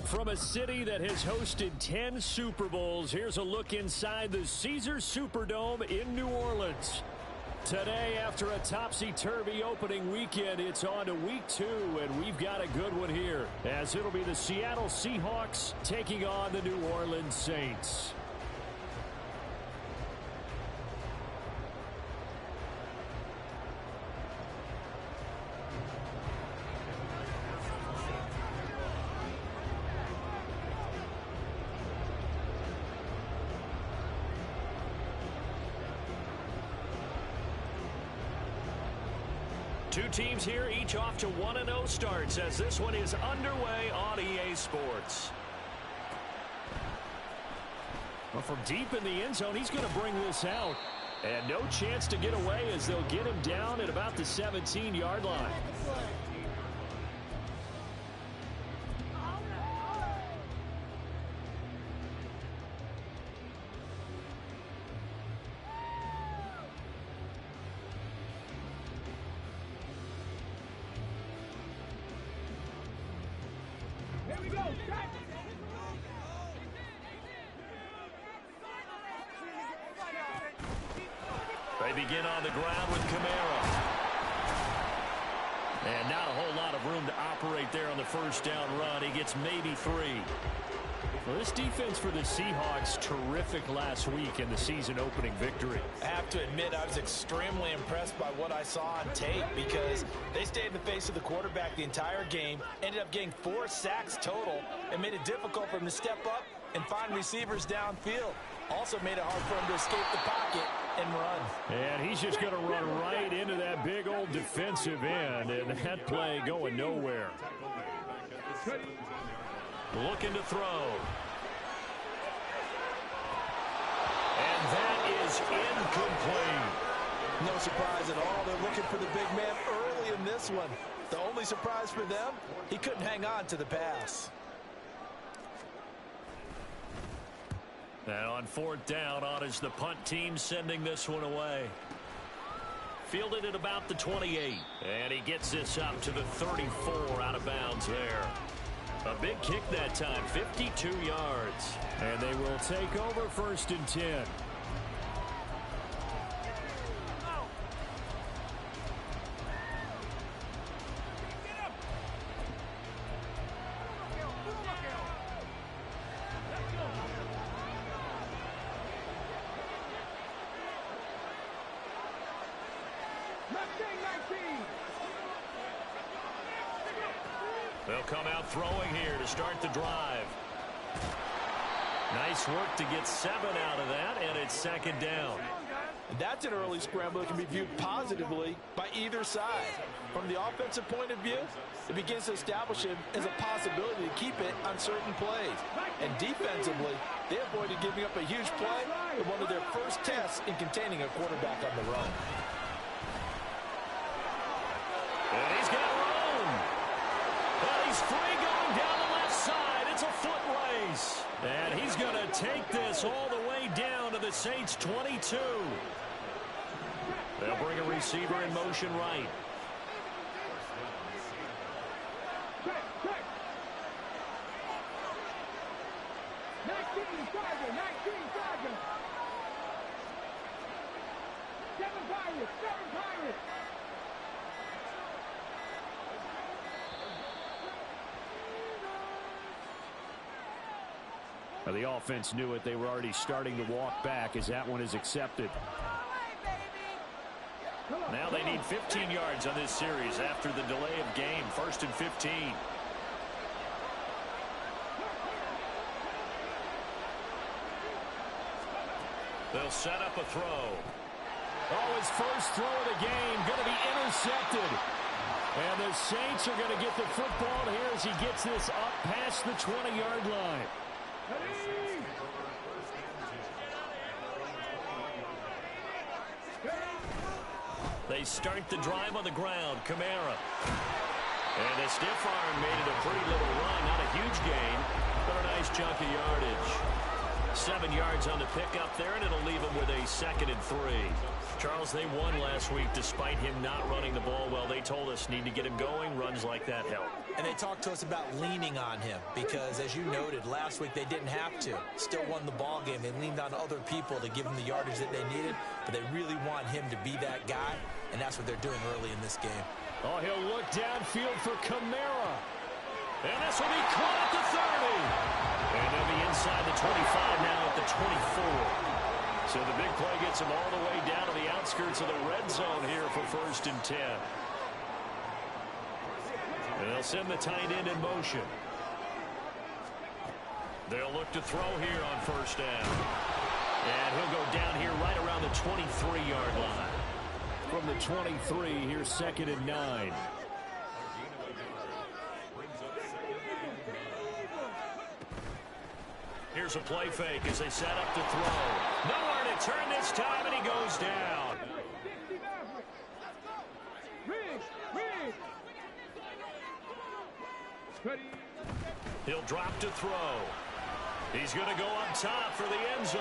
From a city that has hosted 10 Super Bowls, here's a look inside the Caesars Superdome in New Orleans. Today, after a topsy-turvy opening weekend, it's on to week 2, and we've got a good one here, as it'll be the Seattle Seahawks taking on the New Orleans Saints. Two teams here, each off to 1-0 starts as this one is underway on EA Sports. Well, from deep in the end zone, he's going to bring this out. And no chance to get away as they'll get him down at about the 17-yard line. They begin on the ground with Kamara. And not a whole lot of room to operate there on the first down run. He gets maybe 3. Well, this defense for the Seahawks, terrific last week in the season opening victory. I have to admit, I was extremely impressed by what I saw on tape because they stayed in the face of the quarterback the entire game, ended up getting 4 sacks total, and made it difficult for him to step up and find receivers downfield. Also made it hard for him to escape the pocket and run. And he's just going to run right into that big old defensive end, and that play going nowhere. Looking to throw. And that is incomplete. No surprise at all. They're looking for the big man early in this one. The only surprise for them, he couldn't hang on to the pass. And on 4th down, on is the punt team sending this one away. Fielded at about the 28. And he gets this up to the 34 out of bounds there. A big kick that time, 52 yards. And they will take over 1st and 10. They'll come out throwing here to start the drive. Nice work to get 7 out of that, and it's 2nd down. That's an early scramble that can be viewed positively by either side. From the offensive point of view, it begins to establish him as a possibility to keep it on certain plays. And defensively, they avoided giving up a huge play in one of their first tests in containing a quarterback on the run. And he's got room. And he's free going down the left side. It's a foot race. And he's going to take this all the way down to the Saints' 22. They'll bring a receiver in motion right. Now, the offense knew it. They were already starting to walk back as that one is accepted. Now they need 15 yards on this series after the delay of game. 1st and 15. They'll set up a throw. Oh, his first throw of the game going to be intercepted. And the Saints are going to get the football here as he gets this up past the 20-yard line. They start the drive on the ground. Kamara. And a stiff arm made it a pretty little run. Not a huge gain, but a nice chunk of yardage. 7 yards on the pickup there, and it'll leave him with a 2nd and 3. Charles, they won last week despite him not running the ball well. They told us need to get him going. Runs like that help. And they talked to us about leaning on him because, as you noted, last week they didn't have to. Still won the ball game. They leaned on other people to give them the yardage that they needed, but they really want him to be that guy, and that's what they're doing early in this game. Oh, he'll look downfield for Kamara. And this will be caught at the 30. And they'll be inside the 25 now at the 24. So the big play gets him all the way down to the outskirts of the red zone here for 1st and 10. And they'll send the tight end in motion. They'll look to throw here on 1st down. And he'll go down here right around the 23-yard line. From the 23, here's 2nd and 9. Here's a play fake as they set up to throw. Nowhere to turn this time, and he goes down. He'll drop to throw. He's going to go up top for the end zone.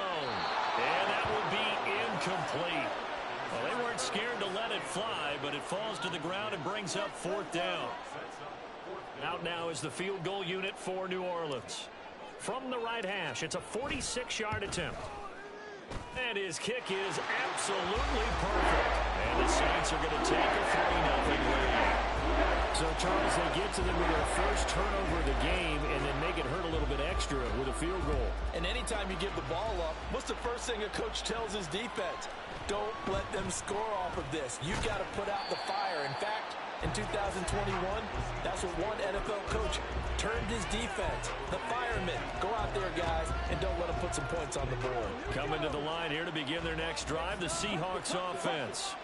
And that will be incomplete. Well, they weren't scared to let it fly, but it falls to the ground and brings up 4th down. Out now is the field goal unit for New Orleans. From the right hash, it's a 46-yard attempt. And his kick is absolutely perfect. And the Saints are going to take a 3-0 lead. So, Charles, they get to them with their first turnover of the game and then make it hurt a little bit extra with a field goal. And anytime you give the ball up, what's the first thing a coach tells his defense? Don't let them score off of this. You've got to put out the fire. In fact, in 2021, that's what one NFL coach turned his defense. The firemen. Go out there, guys, and don't let them put some points on the board. Coming to the line here to begin their next drive, the Seahawks offense.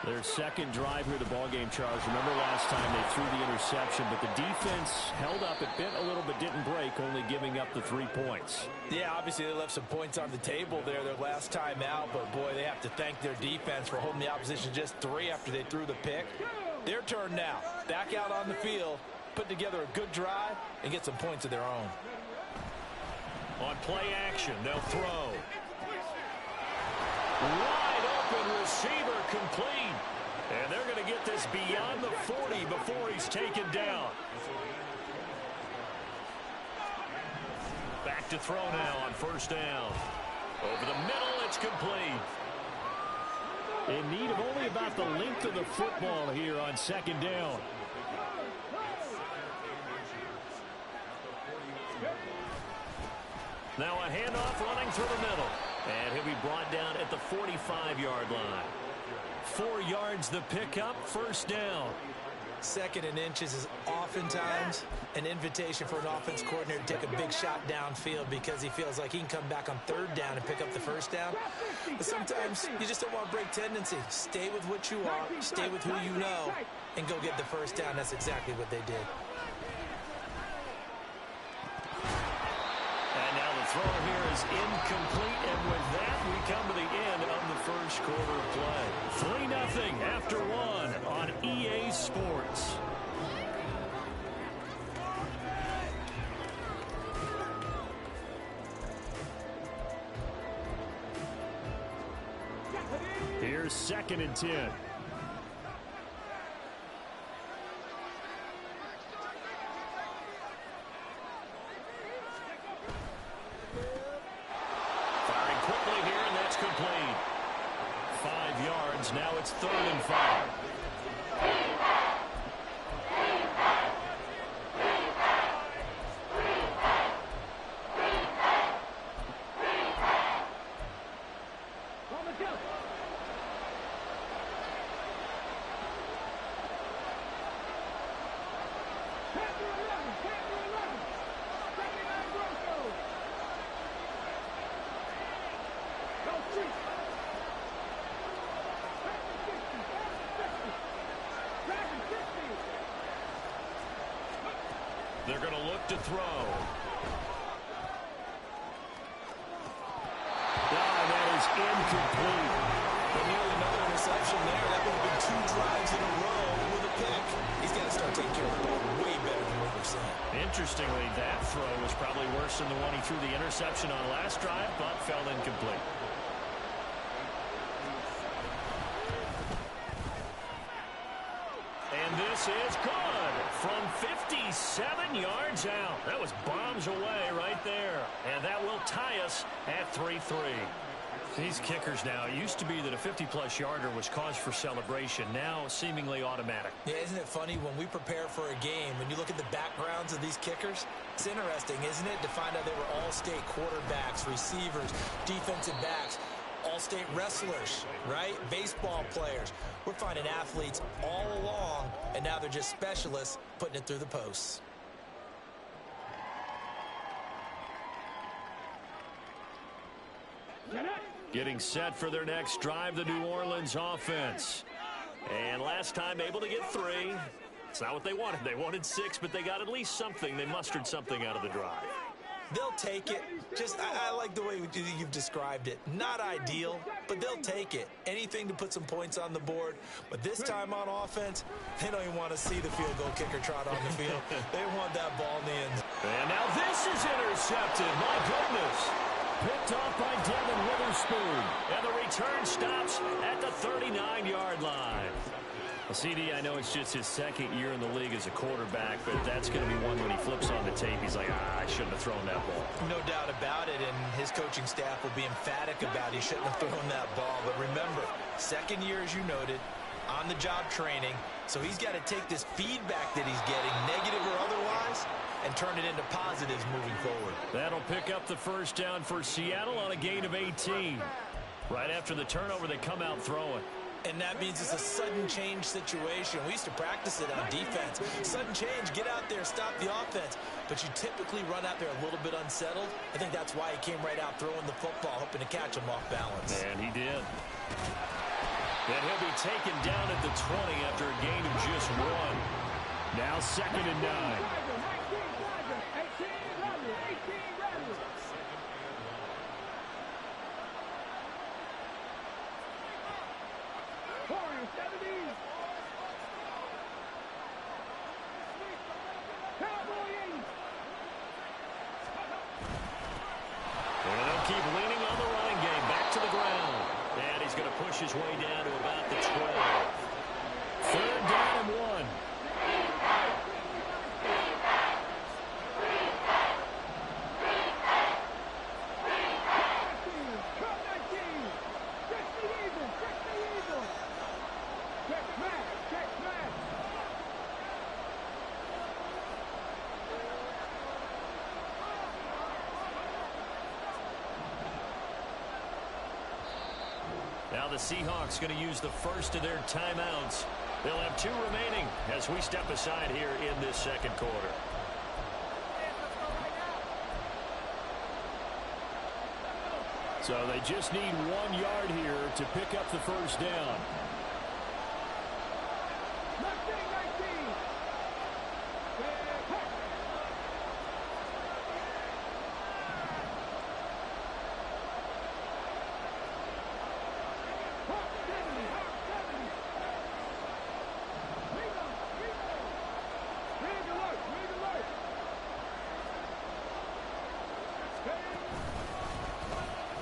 Their second drive here of the ballgame, Charles. Remember last time they threw the interception, but the defense held up. It bent a little but didn't break, only giving up the 3 points. Yeah, obviously they left some points on the table there their last time out, but boy, they have to thank their defense for holding the opposition just 3 after they threw the pick. Their turn now. Back out on the field, put together a good drive, and get some points of their own. On play action, they'll throw. Wide open receiver complete. And they're going to get this beyond the 40 before he's taken down. Back to throw now on 1st down. Over the middle, it's complete. In need of only about the length of the football here on 2nd down. Now a handoff running through the middle. And he'll be brought down at the 45-yard line. 4 yards the pickup, 1st down. 2nd and inches is oftentimes an invitation for an offense coordinator to take a big shot downfield because he feels like he can come back on 3rd down and pick up the 1st down. But sometimes you just don't want to break tendency. Stay with what you are, stay with who you know, and go get the 1st down. That's exactly what they did. And now the throw here is incomplete, and with that, we come to the end of the 1st quarter of play. 3-0 after 1 on EA Sports. Here's 2nd and 10. Firing quickly here, and that's complete. 5 yards. Now it's 3rd and 5. They're going to look to throw. And that is incomplete. But nearly another interception there. That would have been 2 drives in a row with a pick. He's got to start taking care of the ball way better than what we're seeing. Interestingly, that throw was probably worse than the one he threw the interception on last drive, but fell incomplete. And this is good from 57 yards out. That was bombs away right there. And that will tie us at 3-3. These kickers now, it used to be that a 50-plus yarder was cause for celebration. Now seemingly automatic. Yeah, isn't it funny when we prepare for a game, when you look at the backgrounds of these kickers, it's interesting, isn't it, to find out they were all-state quarterbacks, receivers, defensive backs, all-state wrestlers, right? Baseball players. We're finding athletes all along, and now they're just specialists putting it through the posts. Getting set for their next drive, the New Orleans offense. And last time able to get 3. It's not what they wanted. They wanted 6, but they got at least something. They mustered something out of the drive. They'll take it. Just, I like the way you've described it. Not ideal, but they'll take it. Anything to put some points on the board. But this time on offense, they don't even want to see the field goal kicker trot on the field. They want that ball in the end. And now this is intercepted. My goodness. Picked off by Devin Witherspoon. And the return stops at the 39-yard line. Well, CD, I know it's just his second year in the league as a quarterback, but that's going to be one when he flips on the tape. He's like, I shouldn't have thrown that ball. No doubt about it, and his coaching staff will be emphatic about he shouldn't have thrown that ball. But remember, second year, as you noted, on-the-job training, so he's got to take this feedback that he's getting, negative or otherwise, and turn it into positives moving forward. That'll pick up the first down for Seattle on a gain of 18. Right after the turnover, they come out throwing. And that means it's a sudden change situation. We used to practice it on defense. Sudden change, get out there, stop the offense. But you typically run out there a little bit unsettled. I think that's why he came right out throwing the football, hoping to catch him off balance. And he did. Then he'll be taken down at the 20 after a gain of just 1. Now 2nd and 9. Keep leaning on the running game. Back to the ground. And he's going to push his way down to about the 12. 3rd down and 1. Now the Seahawks going to use the first of their timeouts. They'll have 2 remaining as we step aside here in this second quarter. So they just need 1 yard here to pick up the first down.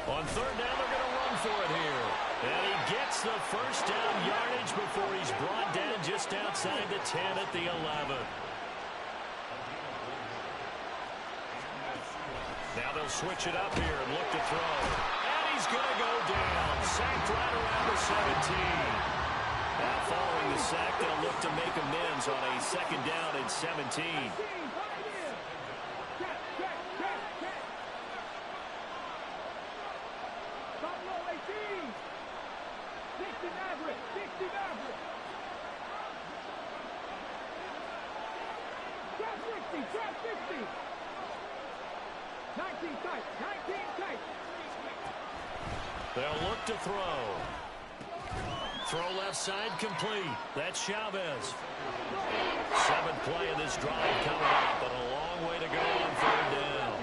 On 3rd down, they're going to run for it here. And he gets the first down yardage before he's brought down just outside the 10 at the 11. Now they'll switch it up here and look to throw. And he's going to go down. Sacked right around the 17. Now following the sack, they'll look to make amends on a 2nd down and 17. They'll look to throw. Throw left side complete. That's Chavez. Seventh play of this drive coming up, but a long way to go on third down.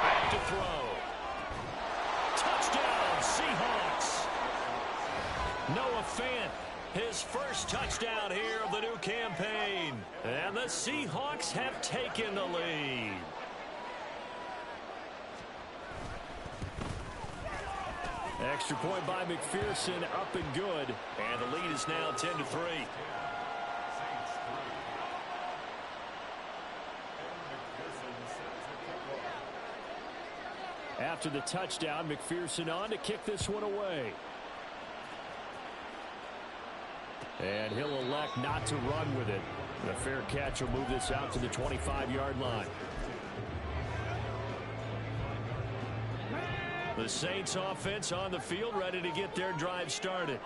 Back to throw. Touchdown, Seahawks. Noah Fant, his first touchdown here of the new campaign. And the Seahawks have taken the lead. Extra point by McPherson, up and good. And the lead is now 10-3. After the touchdown, McPherson on to kick this one away. And he'll elect not to run with it. The fair catch will move this out to the 25-yard line. The Saints offense on the field, ready to get their drive started.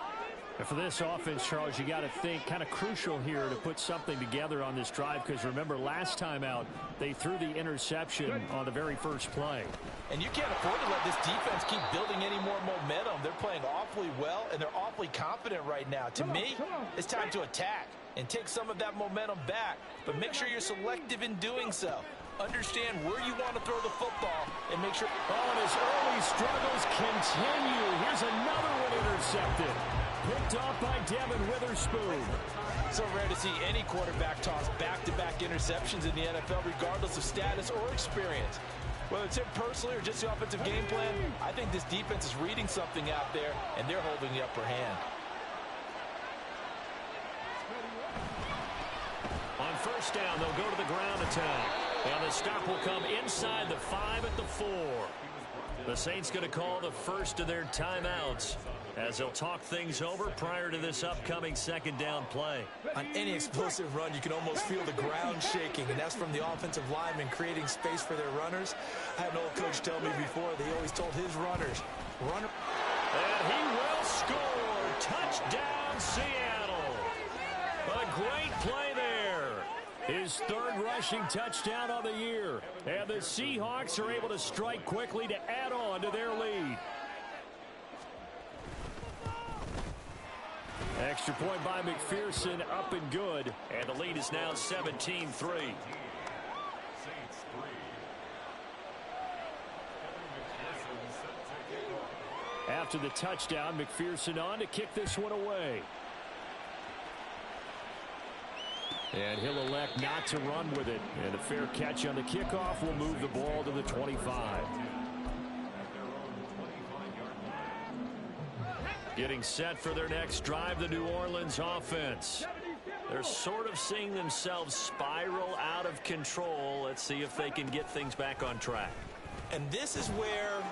And for this offense, Charles, you got to think kind of crucial here to put something together on this drive, because remember last time out they threw the interception on the very first play. And you can't afford to let this defense keep building any more momentum. They're playing awfully well, and they're awfully confident right now. To me, it's time to attack and take some of that momentum back, but make sure you're selective in doing so. Understand where you want to throw the football and make sure. Oh, and his early struggles continue. Here's another one intercepted. Picked off by Devin Witherspoon. So rare to see any quarterback toss back-to-back interceptions in the NFL, regardless of status or experience. Whether it's him personally or just the offensive game plan, I think this defense is reading something out there, and they're holding the upper hand. On first down, they'll go to the ground attack. And the stop will come inside the 5 at the 4. The Saints going to call the first of their timeouts as they'll talk things over prior to this upcoming second down play. On any explosive run, you can almost feel the ground shaking, and that's from the offensive linemen creating space for their runners. I had an old coach tell me before, they always told his runners, run. And he will score. Touchdown, Seattle. A great play there. His third rushing touchdown of the year. And the Seahawks are able to strike quickly to add on to their lead. Extra point by McPherson, up and good. And the lead is now 17-3. After the touchdown, McPherson on to kick this one away. And he'll elect not to run with it. And a fair catch on the kickoff will move the ball to the 25. Getting set for their next drive, the New Orleans offense. They're sort of seeing themselves spiral out of control. Let's see if they can get things back on track. And this is where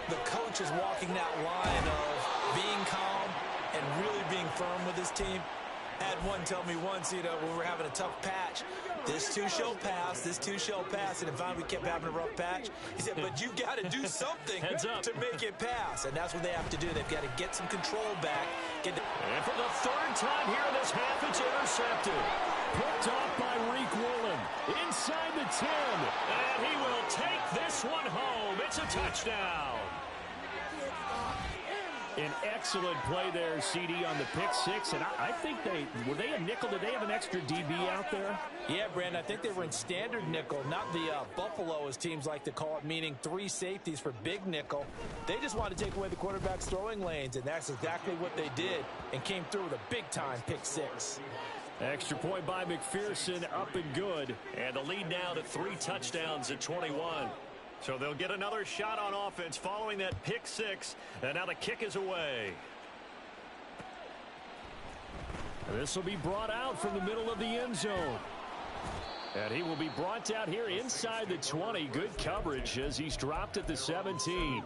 the coach is walking that line of being calm and really being firm with his team. I had one tell me once, when we're having a tough patch, this too shall pass, this too shall pass. And if we kept having a rough patch, he said, but you've got to do something to make it pass. And that's what they have to do. They've got to get some control back. And for the third time here in this half, it's intercepted. Picked off by Reek Woolen. Inside the 10. And he will take this one home. It's a touchdown. An excellent play there, CD, on the pick six. And I think were they a nickel? Did they have an extra DB out there? Yeah, Brandon, I think they were in standard nickel, not the Buffalo, as teams like to call it, meaning 3 safeties for big nickel. They just wanted to take away the quarterback's throwing lanes, and that's exactly what they did, and came through with a big-time pick six. Extra point by McPherson, up and good. And the lead now to 3 touchdowns at 21. So they'll get another shot on offense following that pick six. And now the kick is away. And this will be brought out from the middle of the end zone. And he will be brought down here inside the 20. Good coverage as he's dropped at the 17.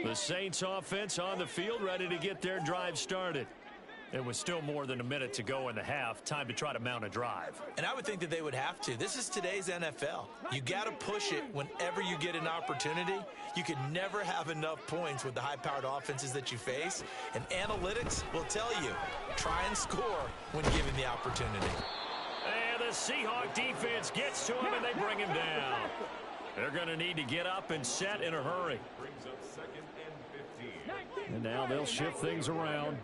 The Saints offense on the field, ready to get their drive started. It was still more than a minute to go in the half. Time to try to mount a drive. And I would think that they would have to. This is today's NFL. You got to push it whenever you get an opportunity. You can never have enough points with the high-powered offenses that you face. And analytics will tell you, try and score when given the opportunity. And the Seahawks defense gets to him, and they bring him down. They're going to need to get up and set in a hurry. And now they'll shift things around.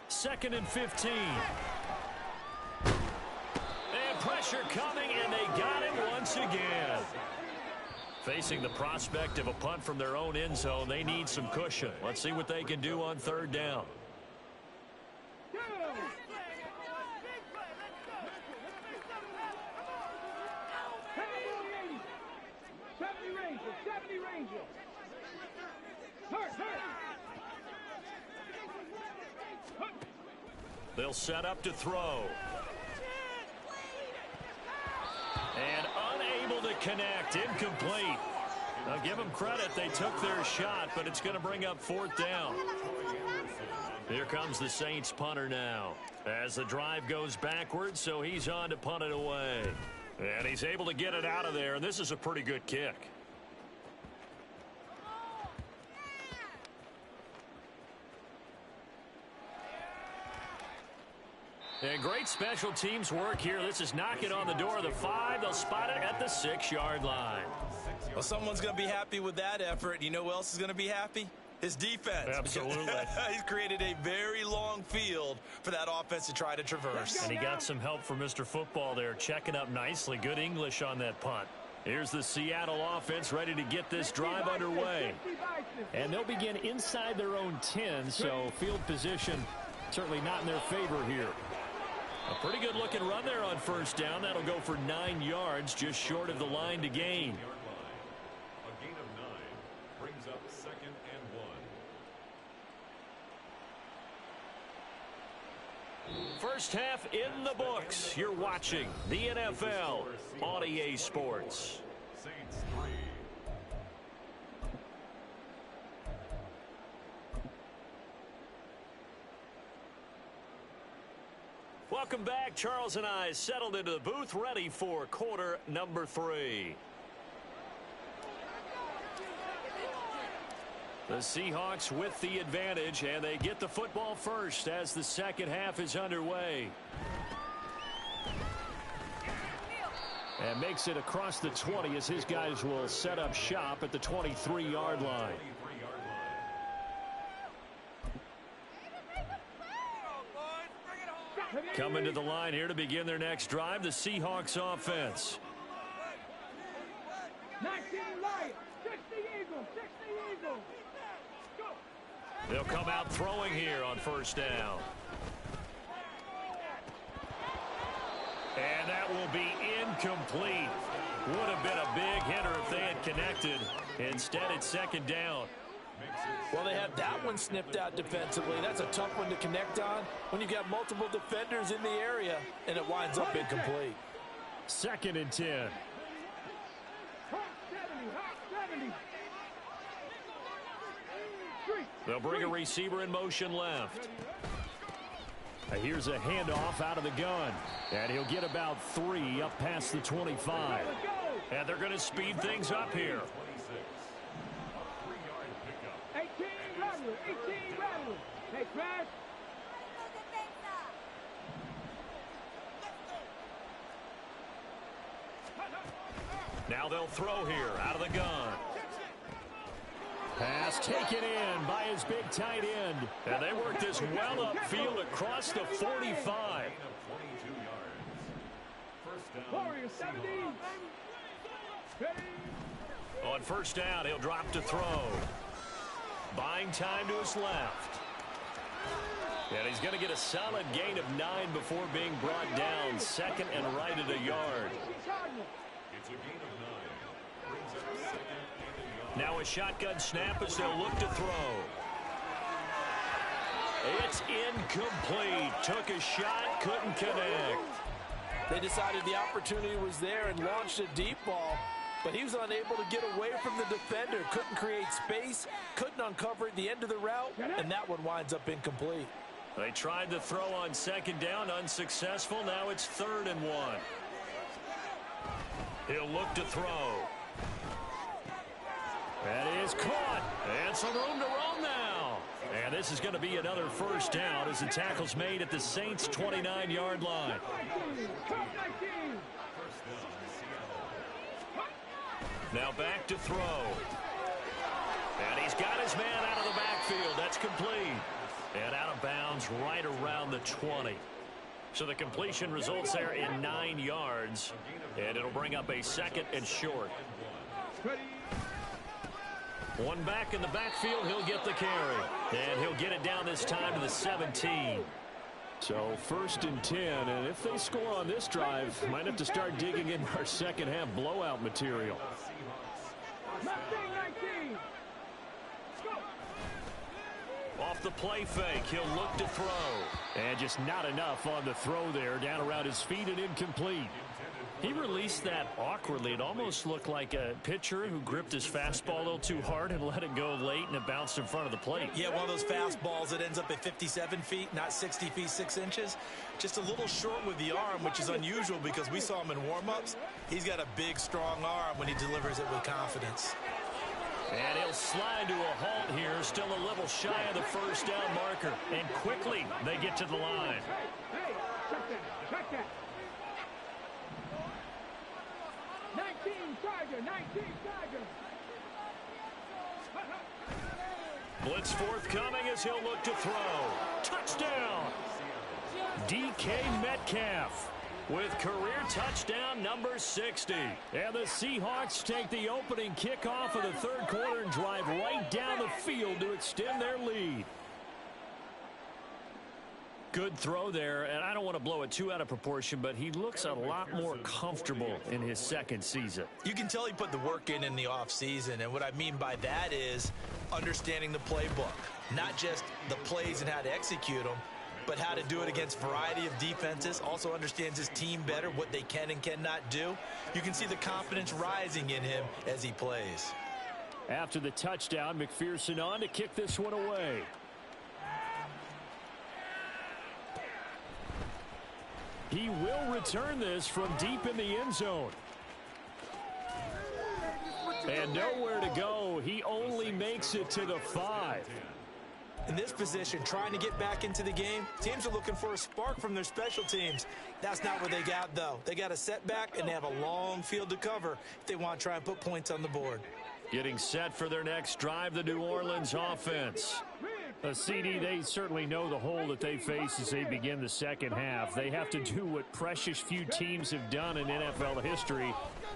Second and 15. And pressure coming, and they got it once again. Facing the prospect of a punt from their own end zone, they need some cushion. Let's see what they can do on third down. They'll set up to throw. And unable to connect. Incomplete. Now give them credit. They took their shot, but it's going to bring up fourth down. Here comes the Saints punter now. As the drive goes backwards, so he's on to punt it away. And he's able to get it out of there, and this is a pretty good kick. And great special teams work here. This is knocking on the door of the 5. They'll spot it at the 6-yard line. Well, someone's going to be happy with that effort. You know who else is going to be happy? His defense. Absolutely. He's created a very long field for that offense to try to traverse. And he got some help from Mr. Football there, checking up nicely. Good English on that punt. Here's the Seattle offense ready to get this drive underway. And they'll begin inside their own 10, so field position certainly not in their favor here. A pretty good looking run there on first down. That'll go for 9 yards, just short of the line to gain. A gain of 9 brings up second and 1. First half in the books. You're watching the NFL on EA Sports. Saints 3. Welcome back. Charles and I settled into the booth, ready for quarter number 3. The Seahawks with the advantage, and they get the football first as the second half is underway. And makes it across the 20 as his guys will set up shop at the 23-yard line. Coming to the line here to begin their next drive, the Seahawks offense. They'll come out throwing here on first down. And that will be incomplete. Would have been a big hitter if they had connected. Instead, it's second down. Well, they have that one snipped out defensively. That's a tough one to connect on when you've got multiple defenders in the area, and it winds up incomplete. Second and 10. They'll bring a receiver in motion left. Here's a handoff out of the gun. And he'll get about 3 up past the 25. And they're going to speed things up here. 18 Rattler. Hey, Crash. Now they'll throw here out of the gun. Pass taken in by his big tight end. And they work this well upfield across the 45. Warriors 17. On first down, he'll drop to throw. Buying time to his left. And he's going to get a solid gain of 9 before being brought down. Second and right at a yard. It's a gain of 9. Brings up second and a yard. Now a shotgun snap as they'll look to throw. It's incomplete. Took a shot, couldn't connect. They decided the opportunity was there and launched a deep ball, but he was unable to get away from the defender. Couldn't create space, couldn't uncover at the end of the route, and that one winds up incomplete. They tried to throw on second down, unsuccessful. Now it's third and 1. He'll look to throw. That is caught. And some room to roam now. And this is going to be another first down as the tackle's made at the Saints' 29-yard line. Now back to throw. And he's got his man out of the backfield. That's complete. And out of bounds right around the 20. So the completion results there in 9 yards. And it'll bring up a 2nd and short. One back in the backfield. He'll get the carry. And he'll get it down this time to the 17. So 1st and 10. And if they score on this drive, might have to start digging in our second half blowout material. Off the play fake, he'll look to throw. And just not enough on the throw there. Down around his feet and incomplete. He released that awkwardly. It almost looked like a pitcher who gripped his fastball a little too hard and let it go late, and it bounced in front of the plate. Yeah, one of those fastballs that ends up at 57 feet, not 60 feet, 6 inches. Just a little short with the arm, which is unusual because we saw him in warm-ups. He's got a big, strong arm when he delivers it with confidence. And he'll slide to a halt here, still a little shy of the first down marker. And quickly, they get to the line. Hey, check that. 19 Tiger, 19 Tiger. Blitz forthcoming as he'll look to throw. Touchdown! DK Metcalf with career touchdown number 60. And the Seahawks take the opening kickoff of the 3rd quarter and drive right down the field to extend their lead. Good throw there, and I don't want to blow it too out of proportion, but he looks a lot more comfortable in his 2nd season. You can tell he put the work in the offseason, and what I mean by that is understanding the playbook. Not just the plays and how to execute them, but how to do it against a variety of defenses. Also understands his team better, what they can and cannot do. You can see the confidence rising in him as he plays. After the touchdown, McPherson on to kick this one away. He will return this from deep in the end zone. And nowhere to go. He only makes it to the 5. In this position, trying to get back into the game, teams are looking for a spark from their special teams. That's not what they got, though. They got a setback, and they have a long field to cover if they want to try and put points on the board. Getting set for their next drive, the New Orleans offense. CD, they certainly know the hole that they face as they begin the second half. They have to do what precious few teams have done in NFL history,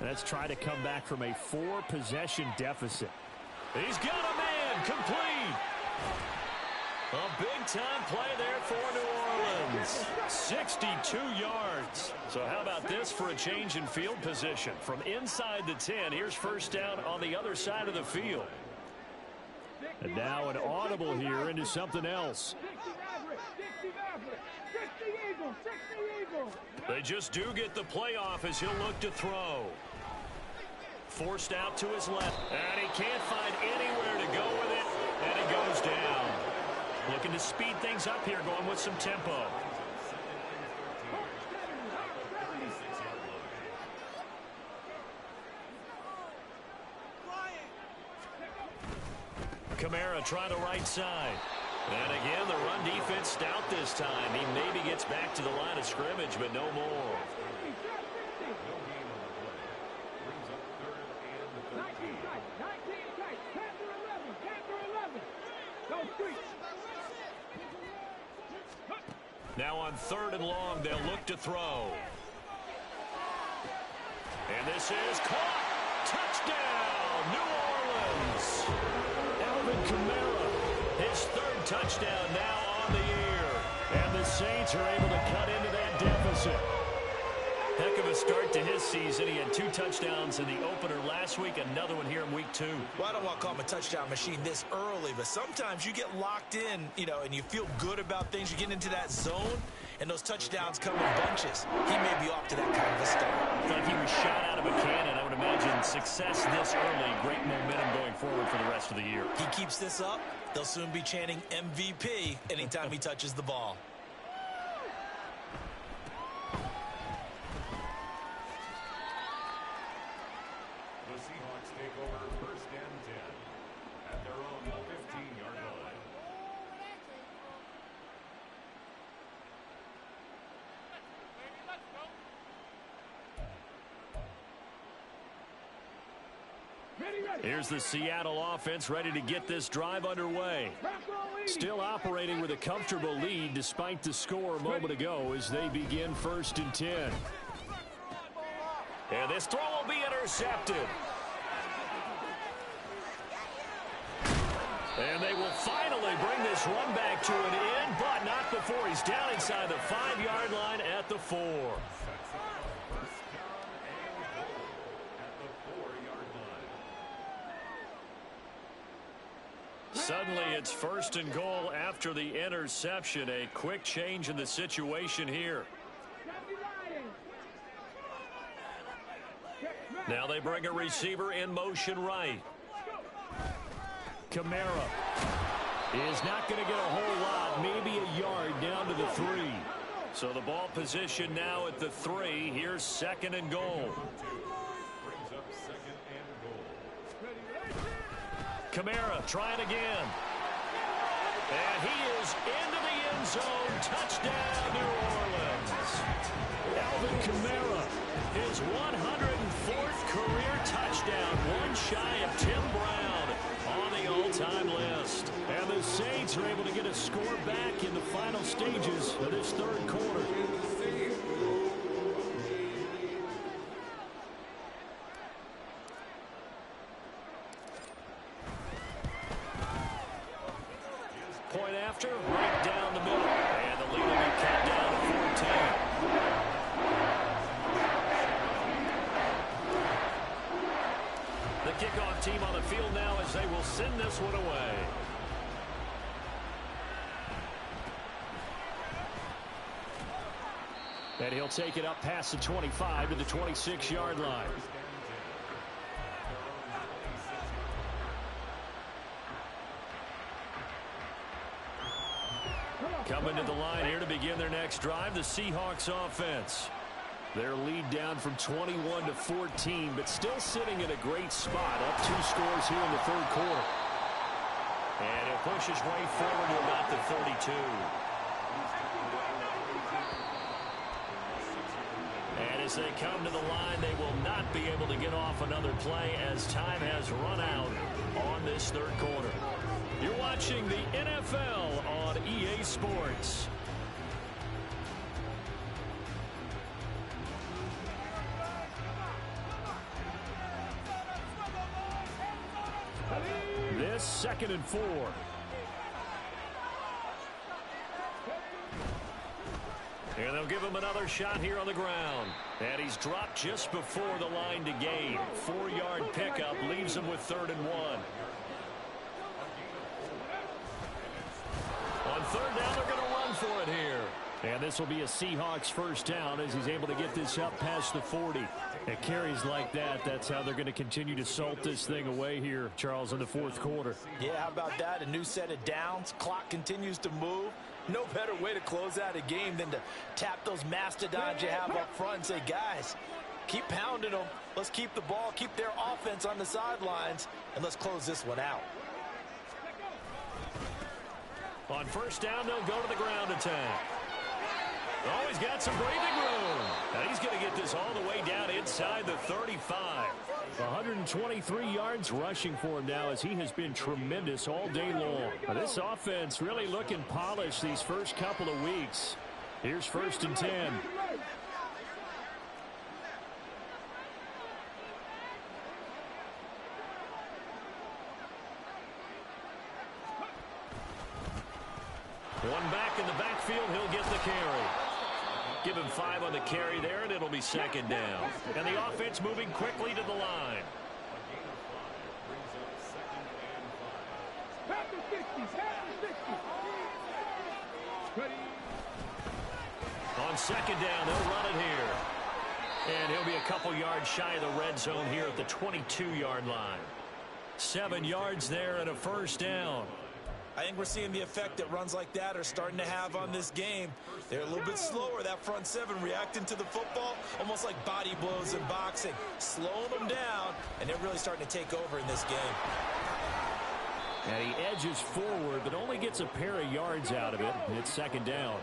and that's try to come back from a 4-possession deficit. He's got a man, complete. A big-time play there for New Orleans. 62 yards. So how about this for a change in field position? From inside the 10, here's first down on the other side of the field. And now an audible here into something else. They just do get the playoff as he'll look to throw. Forced out to his left. And he can't find anywhere to go with it. And it goes down. Looking to speed things up here, going with some tempo. Kamara trying the right side. And again, the run defense stout this time. He maybe gets back to the line of scrimmage, but no more. Now on 3rd and long, they'll look to throw. And this is caught. Touchdown, New Orleans. Alvin Kamara, his 3rd touchdown now on the year. And the Saints are able to cut into that deficit. Heck of a start to his season. He had 2 touchdowns in the opener last week, another one here in week 2. Well, I don't want to call him a touchdown machine this early, but sometimes you get locked in, and you feel good about things. You get into that zone, and those touchdowns come in bunches. He may be off to that kind of a start. Like he was shot out of a cannon. I would imagine success this early, great momentum going forward for the rest of the year. He keeps this up, they'll soon be chanting MVP anytime he touches the ball. The Seahawks take over 1st and 10 at their own 15-yard line. Here's the Seattle offense ready to get this drive underway. Still operating with a comfortable lead despite the score a moment ago as they begin 1st and 10. And this throw will be intercepted. And they will finally bring this run back to an end, but not before he's down inside the 5-yard line at the 4. Suddenly, it's 1st and goal after the interception. A quick change in the situation here. Now they bring a receiver in motion right. Kamara is not going to get a whole lot, maybe a yard down to the 3. So the ball position now at the 3. Here's 2nd and goal. Kamara trying again. And he is into the end zone. Touchdown, New Orleans. Alvin Kamara, his 104th career touchdown. One shy of Tim Brown on the all-time list. And the Saints are able to get a score back in the final stages of this 3rd quarter. Point after, right down the middle. And the lead will be cut down to 14. The kickoff team on the field now as they will send this one away. And he'll take it up past the 25 to the 26-yard line. Coming to the line here to begin their next drive, the Seahawks offense. Their lead down from 21 to 14, but still sitting in a great spot, up 2 scores here in the 3rd quarter. And he'll push his way forward to about the 32. And as they come to the line, they will not be able to get off another play as time has run out on this 3rd quarter. You're watching the NFL on EA Sports. This 2nd and 4. And they'll give him another shot here on the ground. And he's dropped just before the line to gain. 4-yard pickup leaves him with 3rd and 1. On 3rd down, they're going to run for it here. And this will be a Seahawks 1st down as he's able to get this up past the 40. At carries like that, that's how they're going to continue to salt this thing away here, Charles, in the 4th quarter. Yeah, how about that? A new set of downs. Clock continues to move. No better way to close out a game than to tap those mastodons you have up front and say, guys, keep pounding them. Let's keep the ball, keep their offense on the sidelines, and let's close this one out. On 1st down, they'll go to the ground attack. Oh, he's got some breathing room. And he's going to get this all the way down inside the 35. 123 yards rushing for him now as he has been tremendous all day long. This offense really looking polished these first couple of weeks. Here's 1st and 10. One back in the backfield, he'll get the carry. Give him 5 on the carry there, and it'll be 2nd down. And the offense moving quickly to the line. On 2nd down, they'll run it here. And he'll be a couple yards shy of the red zone here at the 22-yard line. 7 yards there and a 1st down. I think we're seeing the effect that runs like that are starting to have on this game. They're a little bit slower, that front 7, reacting to the football, almost like body blows in boxing, slowing them down, and they're really starting to take over in this game. And he edges forward, but only gets a pair of yards out of it, and it's 2nd down.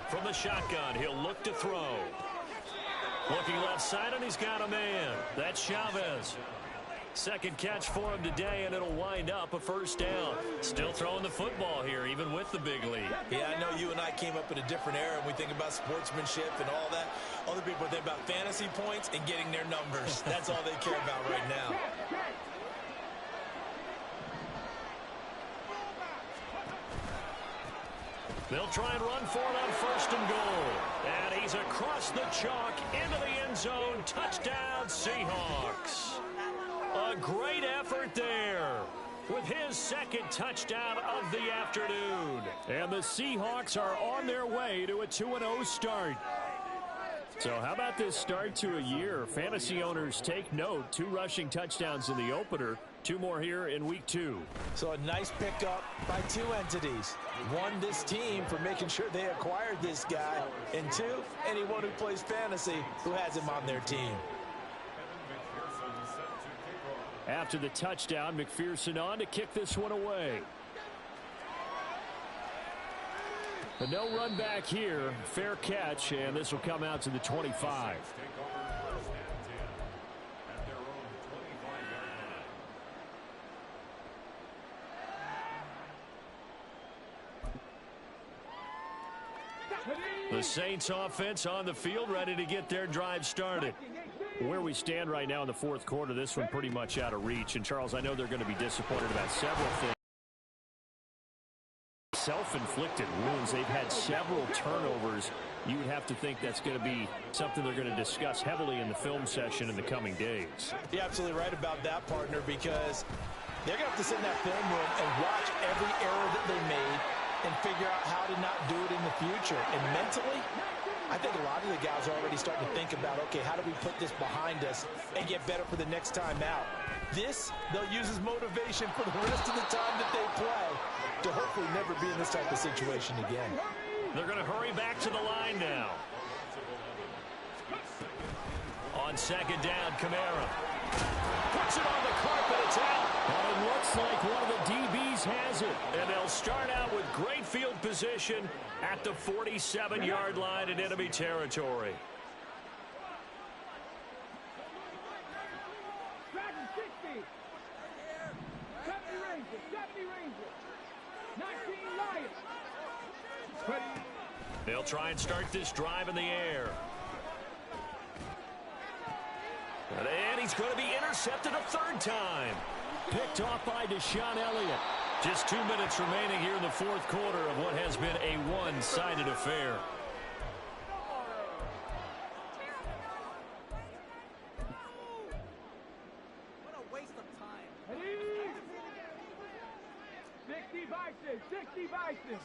From the shotgun, he'll look to throw. Looking left side, and he's got a man. That's Chavez. Second catch for him today, and it'll wind up a first down. Still throwing the football here, even with the big lead. Yeah, I know you and I came up in a different era, and we think about sportsmanship and all that. Other people think about fantasy points and getting their numbers. That's all they care about right now. They'll try and run for it on first and goal. And he's across the chalk into the end zone. Touchdown, Seahawks. A great effort there with his second touchdown of the afternoon. And the Seahawks are on their way to a 2-0 start. So how about this start to a year? Fantasy owners take note. 2 rushing touchdowns in the opener. 2 more here in week 2. So a nice pickup by 2 entities. 1, this team for making sure they acquired this guy. And 2, anyone who plays fantasy who has him on their team. After the touchdown, McPherson on to kick this one away. But no run back here. Fair catch, and this will come out to the 25. The Saints offense on the field, ready to get their drive started. Where we stand right now in the fourth quarter, this one pretty much out of reach. And, Charles, I know they're going to be disappointed about several things. Self-inflicted wounds. They've had several turnovers. You would have to think that's going to be something they're going to discuss heavily in the film session in the coming days. You're absolutely right about that, partner, because they're going to have to sit in that film room and watch every error that they made and figure out how to not do it in the future. And mentally, I think a lot of the guys are already starting to think about, okay, how do we put this behind us and get better for the next time out? This, they'll use as motivation for the rest of the time that they play to hopefully never be in this type of situation again. They're going to hurry back to the line now. On second down, Kamara puts it on the carpet. It's out. Well, it looks like one of the DBs has it. And they'll start out with great field position at the 47-yard line in enemy territory. They'll try and start this drive in the air. And he's going to be intercepted a third time. Picked off by Deshaun Elliott. Just 2 minutes remaining here in the fourth quarter of what has been a one-sided affair. What a waste of time. 60 vices, 60 vices.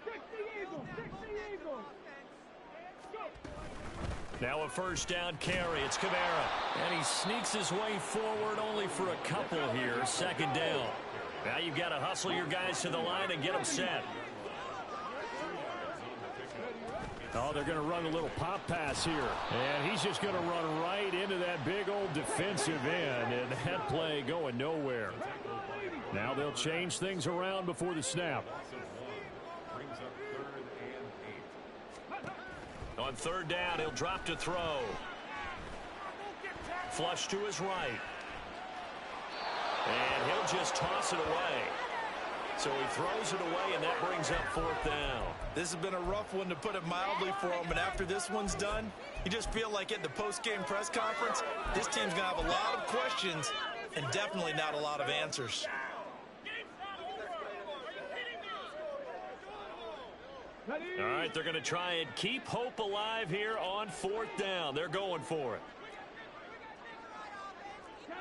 60 Eagles, 60 Eagles. Now a first down carry. It's Kamara. And he sneaks his way forward only for a couple here. Second down. Now you've got to hustle your guys to the line and get them set. Oh, they're going to run a little pop pass here. And he's just going to run right into that big old defensive end. And that play going nowhere. Now they'll change things around before the snap. On third down, he'll drop to throw. Flush to his right. And he'll just toss it away. So he throws it away, and that brings up fourth down. This has been a rough one, to put it mildly, for him. And after this one's done, you just feel like at the post-game press conference, this team's going to have a lot of questions and definitely not a lot of answers. All right, they're going to try and keep hope alive here on fourth down. They're going for it.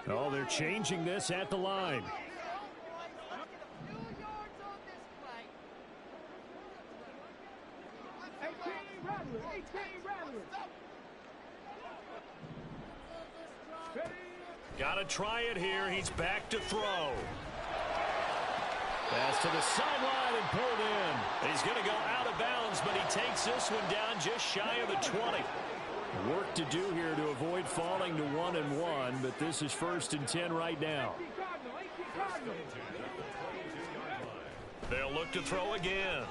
Oh, they're changing this at the line. Got to try it here. He's back to throw. Pass to the sideline and pulled in. He's going to go out of bounds, but he takes this one down just shy of the 20. Work to do here to avoid falling to 1-1, but this is 1st and 10 right now. They'll look to throw again.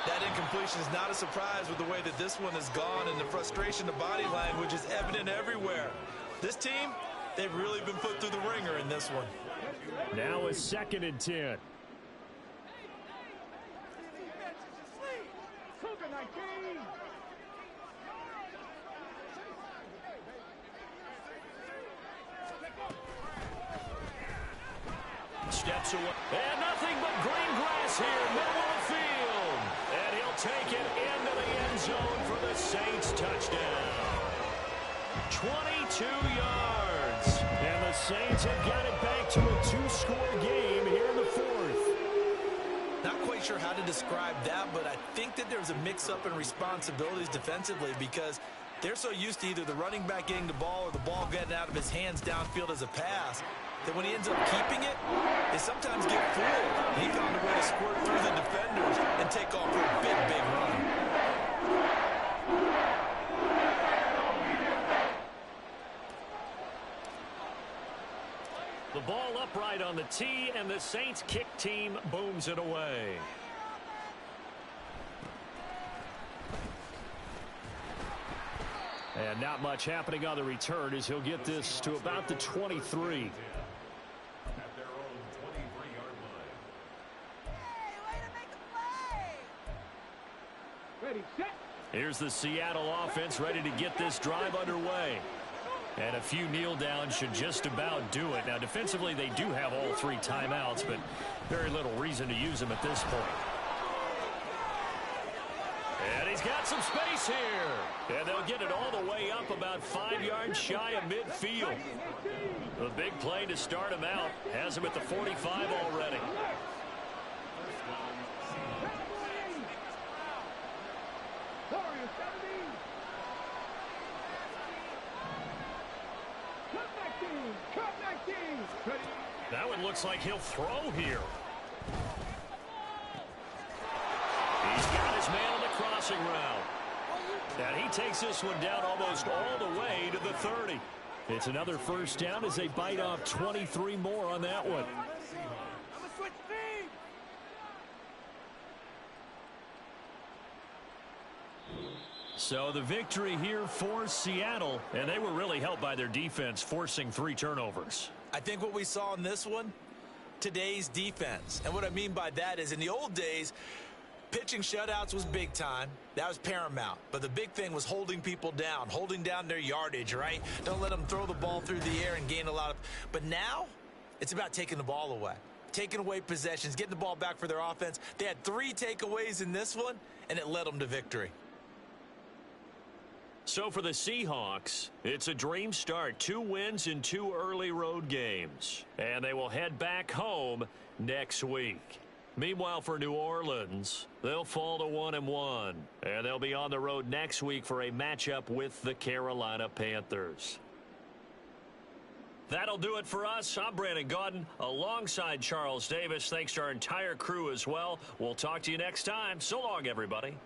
That incompletion is not a surprise with the way that this one has gone, and the frustration, the body language is evident everywhere. This team, they've really been put through the ringer in this one. Now a 2nd and 10. Steps away. And nothing but green grass here, middle of the field. And he'll take it into the end zone for the Saints touchdown. 22 yards. And the Saints have got it back to a 2-score game here in the 4th. Not quite sure how to describe that, but I think that there's a mix-up in responsibilities defensively because they're so used to either the running back getting the ball or the ball getting out of his hands downfield as a pass that when he ends up keeping it, they sometimes get fooled. He found a way to squirt through the defenders and take off for a big, big run. The ball upright on the tee, and the Saints kick team booms it away. And not much happening on the return as he'll get this to about the 23. At their own 23-yard line. Hey, way to make a play! Ready, set. Here's the Seattle offense ready to get this drive underway. And a few kneel downs should just about do it. Now, defensively, they do have all 3 timeouts, but very little reason to use them at this point. And he's got some space here. And they'll get it all the way up about 5 yards shy of midfield. The big play to start him out has him at the 45 already. That one looks like he'll throw here. He's got his man on the crossing route. And he takes this one down almost all the way to the 30. It's another first down as they bite off 23 more on that one. I'm a switch speed! So the victory here for Seattle, and they were really helped by their defense forcing 3 turnovers. I think what we saw in this one, today's defense. And what I mean by that is in the old days, pitching shutouts was big time. That was paramount. But the big thing was holding people down, holding down their yardage, right? Don't let them throw the ball through the air and gain a lot of... But now, it's about taking the ball away. Taking away possessions, getting the ball back for their offense. They had 3 takeaways in this one, and it led them to victory. So for the Seahawks, it's a dream start. 2 wins in 2 early road games. And they will head back home next week. Meanwhile, for New Orleans, they'll fall to 1-1. And they'll be on the road next week for a matchup with the Carolina Panthers. That'll do it for us. I'm Brandon Gaudin alongside Charles Davis. Thanks to our entire crew as well. We'll talk to you next time. So long, everybody.